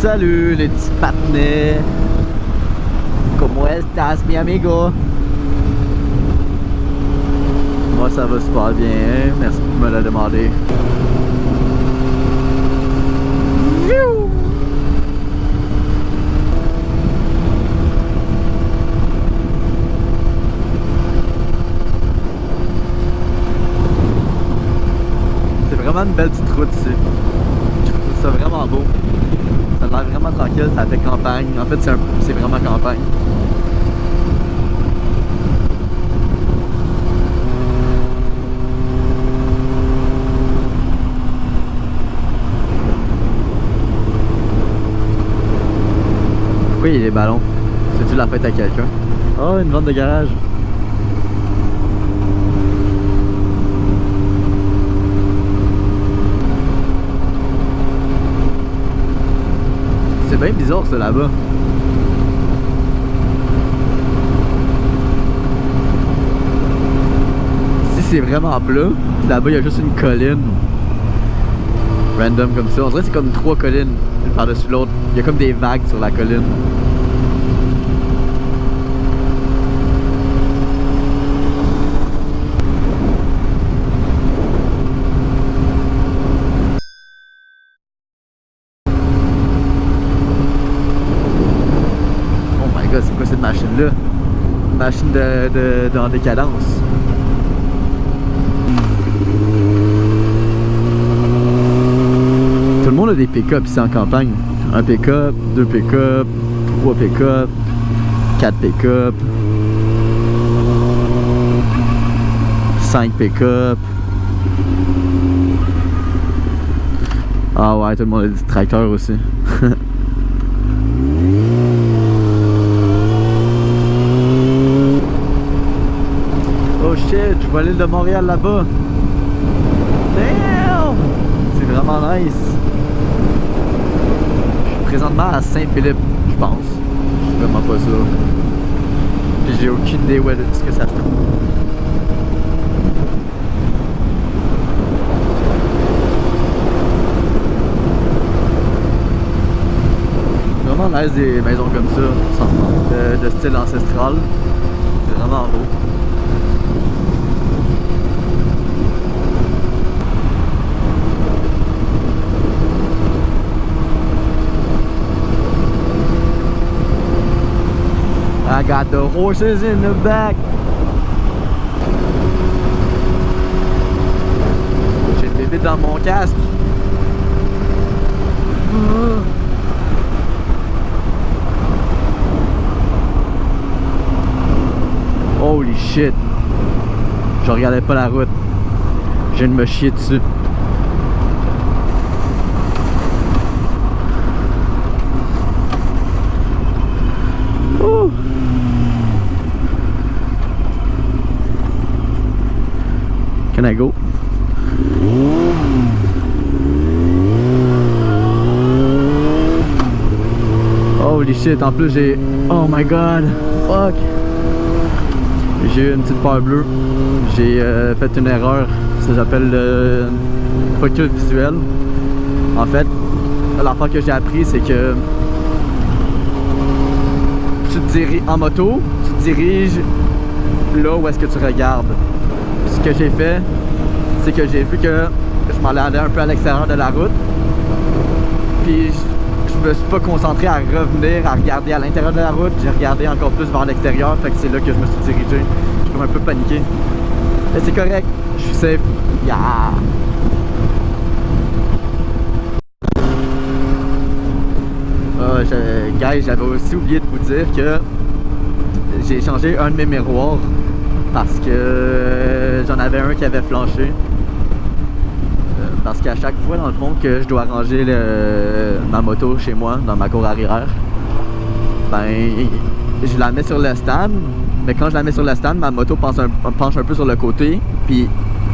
Salut les petits patinets. Como estás, mi amigo? Moi ça va super bien, merci de me le demander. C'est vraiment une belle petite route ici. Je trouve ça vraiment beau. Ça a l'air vraiment tranquille, ça fait campagne. En fait, c'est vraiment campagne. Pourquoi il y a des ballons? C'est-tu la fête à quelqu'un? Oh, une vente de garage. C'est bien bizarre ça là-bas. Ici c'est vraiment plat. Là-bas il y a juste une colline. Random comme ça. On dirait que c'est comme 3 collines une par-dessus l'autre. Il y a comme des vagues sur la colline. C'est quoi cette machine-là? Une machine en décadence. Tout le monde a des pick-up ici en campagne. Un pick-up, 2 pick-up, 3 pick-up, 4 pick-up, 5 pick-up. Ah ouais, tout le monde a des tracteurs aussi. Oh shit, je vois l'île de Montréal là-bas. Damn! C'est vraiment nice. Je suis présentement à Saint-Philippe, je pense. Je sais vraiment pas ça. Puis j'ai aucune idée où est-ce que ça se trouve. Vraiment nice des maisons comme ça, de style ancestral. C'est vraiment beau. I got the horses in the back. J'ai le bébé dans mon casque. Holy shit. Je regardais pas la route. Je viens de me chier dessus. Can I go? Holy shit, en plus j'ai... Oh my god, fuck! J'ai eu une petite peur bleue. J'ai fait une erreur. Ça s'appelle le focus visuel. En fait, l'affaire que j'ai appris, c'est que tu te diriges en moto, tu te diriges là où est-ce que tu regardes. Ce que j'ai fait, c'est que j'ai vu que je m'en allais un peu à l'extérieur de la route. Puis je me suis pas concentré à revenir, à regarder à l'intérieur de la route. J'ai regardé encore plus vers l'extérieur, fait que c'est là que je me suis dirigé. Je suis comme un peu paniqué. Mais c'est correct, je suis safe. Yeah! Guys, j'avais aussi oublié de vous dire que j'ai changé un de mes miroirs parce que j'en avais un qui avait flanché. Parce qu'à chaque fois, dans le fond, que je dois ranger ma moto chez moi, dans ma cour arrière, ben, je la mets sur le stand, mais quand je la mets sur le stand, ma moto penche un peu sur le côté, puis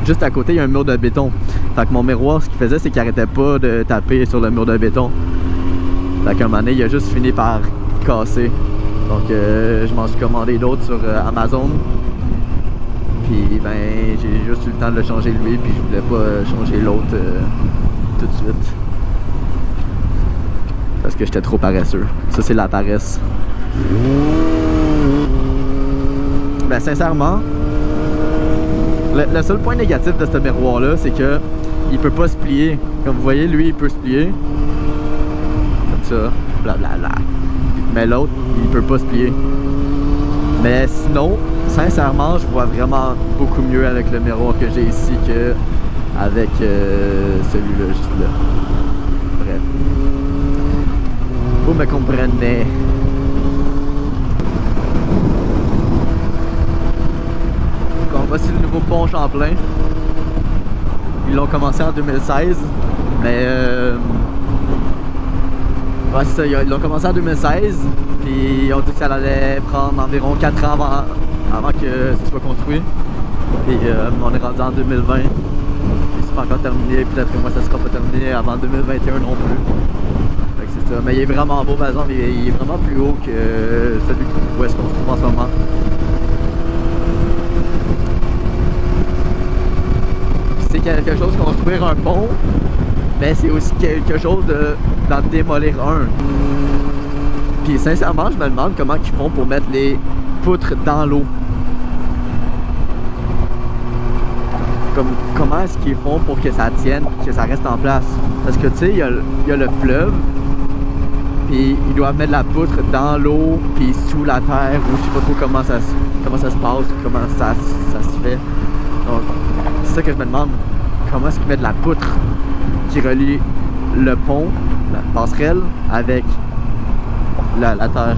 juste à côté, il y a un mur de béton. Fait que mon miroir, ce qu'il faisait, c'est qu'il arrêtait pas de taper sur le mur de béton. Fait qu'à un moment donné, il a juste fini par casser. Donc, je m'en suis commandé d'autres sur Amazon. Puis ben j'ai juste eu le temps de le changer lui, puis je voulais pas changer l'autre tout de suite. Parce que j'étais trop paresseux. Ça, c'est la paresse. Ben, sincèrement, le seul point négatif de ce miroir-là, c'est que il peut pas se plier. Comme vous voyez, lui, il peut se plier. Comme ça, blablabla. Mais l'autre, il peut pas se plier. Mais sinon, sincèrement, je vois vraiment beaucoup mieux avec le miroir que j'ai ici que avec celui-là, juste là. Bref. Vous me comprenez. Voici le nouveau pont Champlain. Ils l'ont commencé en 2016, mais ouais, c'est ça, ils l'ont commencé en 2016, puis ils ont dit que ça allait prendre environ 4 ans avant que ce soit construit. Puis on est rendu en 2020, puis c'est pas encore terminé, peut-être que moi ça sera pas terminé avant 2021 non plus. Fait que c'est ça, mais il est vraiment beau par exemple, il est vraiment plus haut que celui où est-ce qu'on se trouve en ce moment. C'est quelque chose construire un pont, mais c'est aussi quelque chose d'en démolir un. Puis sincèrement, je me demande comment ils font pour mettre les poutres dans l'eau. Comment est-ce qu'ils font pour que ça tienne, que ça reste en place? Parce que tu sais, il y a le fleuve, puis ils doivent mettre la poutre dans l'eau, puis sous la terre, ou je sais pas trop comment ça se passe, comment ça se fait. Donc, c'est ça que je me demande. Comment est-ce qu'ils mettent la poutre qui relie le pont, la passerelle, avec la terre?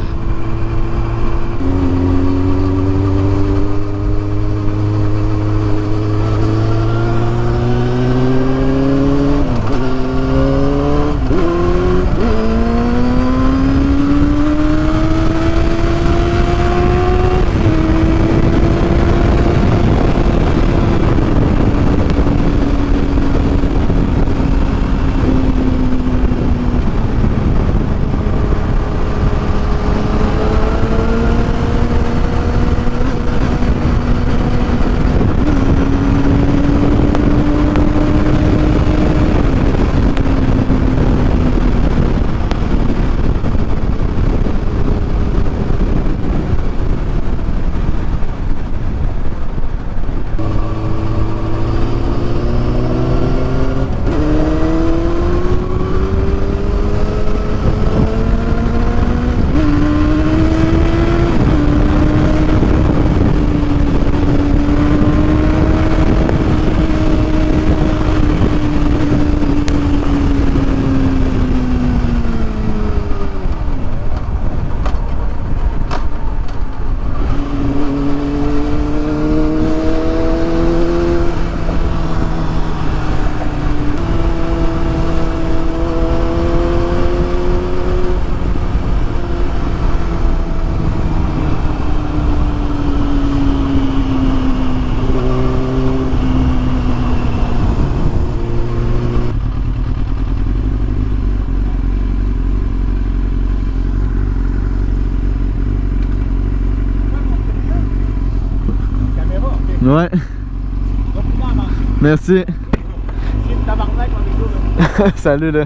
Ouais. Merci. Salut là.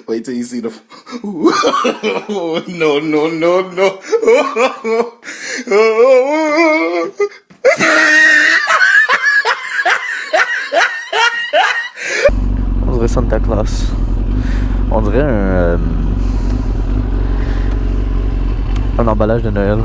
Wait till you see the. No, no, no, no. On dirait Santa Claus. On dirait un emballage de Noël.